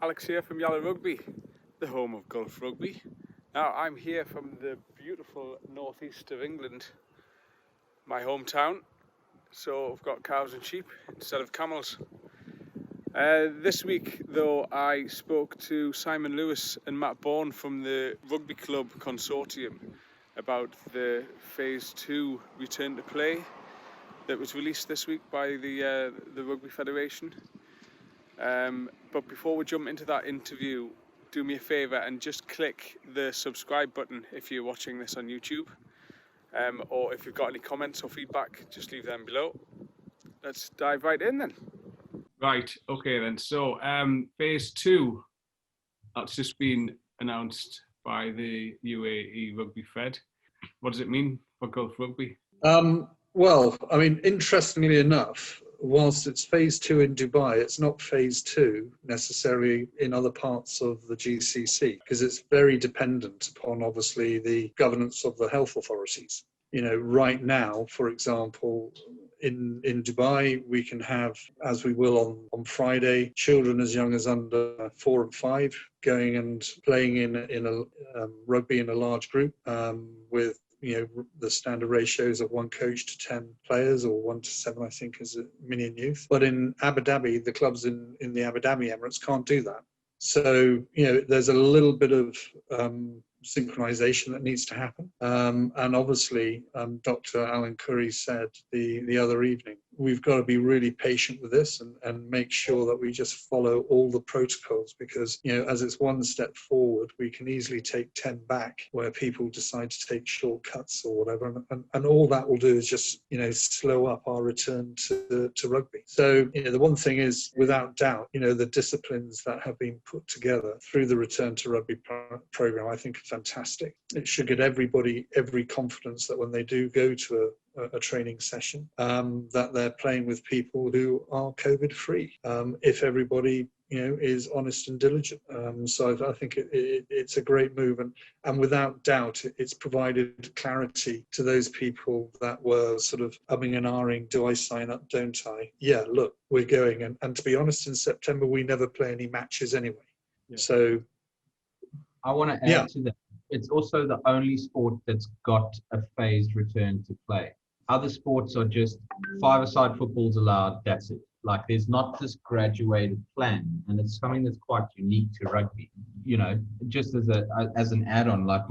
Alex here from Yalla Rugby, the home of Gulf Rugby. Now I'm here from the beautiful northeast of England, my hometown. So I've got cows and sheep instead of camels. This week though I spoke to Simon Lewis and Matt Bourne from the Rugby Club Consortium about the Phase 2 return to play that was released this week by the Rugby Federation. But before we jump into that interview, do me a favour and just click the subscribe button if you're watching this on YouTube, or if you've got any comments or feedback, just leave them below. Let's dive right in then. Right, okay then. So Phase 2, that's just been announced by the UAE Rugby Fed. What does it mean for Gulf Rugby? Well, I mean, interestingly enough, whilst it's Phase 2 in Dubai, it's not Phase 2 necessarily in other parts of the GCC, because it's very dependent upon, obviously, the governance of the health authorities. You know, right now, for example, in Dubai, we can have, as we will on Friday, children as young as under 4 and 5 going and playing in a rugby in a large group with, you know, the standard ratios of 1 coach to 10 players, or 1 to 7, I think, is a mini and youth. But in Abu Dhabi, the clubs in the Abu Dhabi Emirates can't do that. So, you know, there's a little bit of synchronization that needs to happen. And obviously, Dr. Alan Curry said the other evening, we've got to be really patient with this and make sure that we just follow all the protocols, because, you know, as it's one step forward, we can easily take 10 back where people decide to take shortcuts or whatever. And all that will do is just, you know, slow up our return to rugby. So, you know, the one thing is, without doubt, you know, the disciplines that have been put together through the Return to Rugby program, I think, are fantastic. It should get everybody every confidence that when they do go to a training session, that they're playing with people who are COVID free, if everybody, you know, is honest and diligent. So I think it's a great move, and without doubt it's provided clarity to those people that were sort of umming and ahhing, do I sign up, don't I? Yeah, look, we're going, and to be honest, in September we never play any matches anyway. Yeah. So I want to add to that. It's also the only sport that's got a phased return to play. Other sports are just 5-a-side football's allowed, that's it. Like, there's not this graduated plan, and it's something that's quite unique to rugby. You know, just as an add-on, like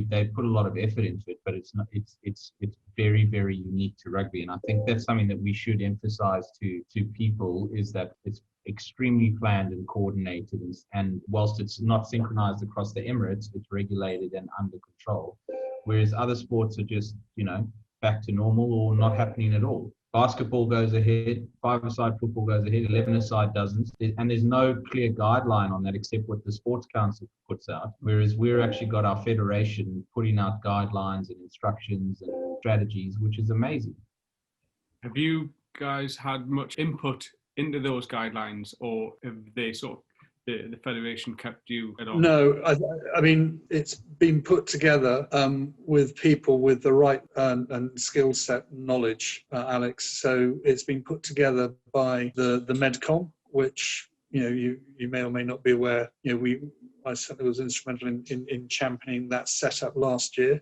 they put a lot of effort into it, but it's very, very unique to rugby. And I think that's something that we should emphasize to people, is that it's extremely planned and coordinated, and whilst it's not synchronized across the Emirates, it's regulated and under control. Whereas other sports are just, you know, back to normal or not happening at all. Basketball goes ahead, 5-a-side football goes ahead, 11-a-side doesn't, and there's no clear guideline on that except what the Sports Council puts out. Whereas we've actually got our federation putting out guidelines and instructions and strategies, which is amazing. Have you guys had much input into those guidelines, or have they sort of the Federation kept you at all? No, I mean, it's been put together with people with the right and skill set knowledge, Alex. So it's been put together by the Medcom, which, you know, you may or may not be aware. You know, I certainly was instrumental in championing that setup last year.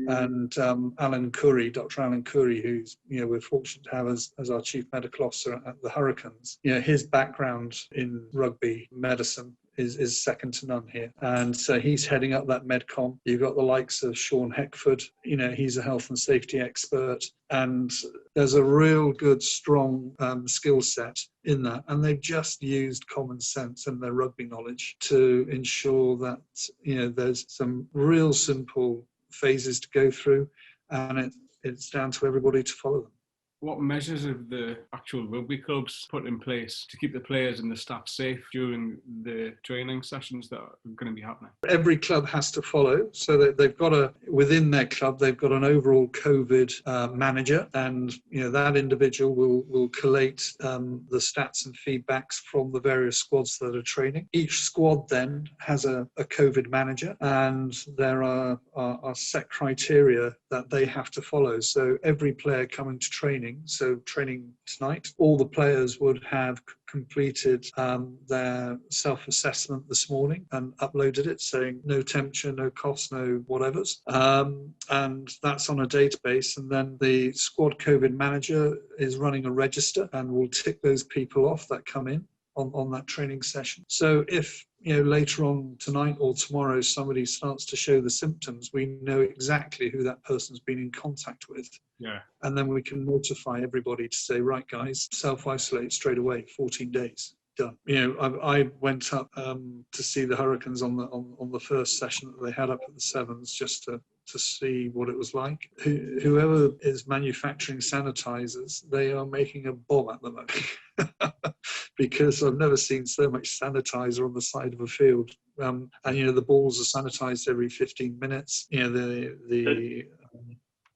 And Alan Curry, Dr. Alan Curry, who's, you know, we're fortunate to have as our chief medical officer at the Hurricanes. You know, his background in rugby medicine is second to none here. And so he's heading up that Medcom. You've got the likes of Sean Heckford, you know, he's a health and safety expert. And there's a real good, strong skill set in that. And they've just used common sense and their rugby knowledge to ensure that, you know, there's some real simple phases to go through, and it's down to everybody to follow them. What measures have the actual rugby clubs put in place to keep the players and the staff safe during the training sessions that are going to be happening? Every club has to follow, so that they've got within their club, they've got an overall COVID manager, and, you know, that individual will collate the stats and feedbacks from the various squads that are training. Each squad then has a COVID manager, and there are set criteria that they have to follow. So every player coming to training training. So training tonight, all the players would have completed their self-assessment this morning and uploaded it, saying no temperature, no coughs, no whatevers. And that's on a database. And then the squad COVID manager is running a register and will tick those people off that come in on that training session. So if later on tonight or tomorrow somebody starts to show the symptoms, we know exactly who that person's been in contact with. Yeah. And then we can notify everybody to say, right guys, self-isolate straight away, 14 days. Done. I went up to see the Hurricanes on the first session that they had up at the Sevens, just to see what it was like. Whoever is manufacturing sanitizers, they are making a bomb at the moment. Because I've never seen so much sanitizer on the side of a field. And the balls are sanitized every 15 minutes. The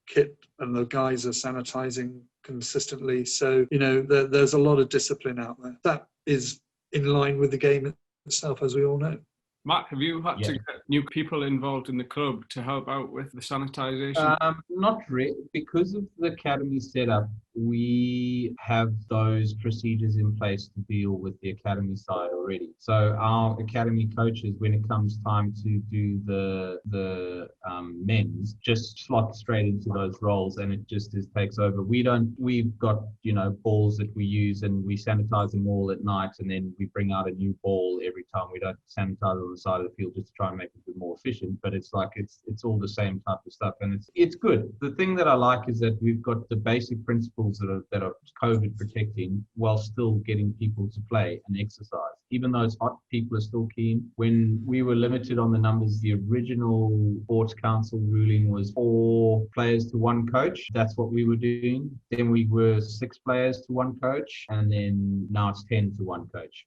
kit and the guys are sanitizing consistently. So there's a lot of discipline out there. That is in line with the game itself, as we all know. Matt, have you had to get new people involved in the club to help out with the sanitisation? Not really. Because of the academy setup, we have those procedures in place to deal with the academy side already. So our academy coaches, when it comes time to do the men's, just slot straight into those roles, and it just takes over. We've got balls that we use, and we sanitize them all at night, and then we bring out a new ball every time. We don't sanitize on the side of the field just to try and make it a bit more efficient, but it's all the same type of stuff, and it's good. The thing that I like is that we've got the basic principles that are COVID protecting while still getting people to play and exercise. Even though it's hot, people are still keen. When we were limited on the numbers, the original Sports Council ruling was 4 players to 1 coach. That's what we were doing. Then we were 6 players to 1 coach, and then now it's 10 to 1 coach.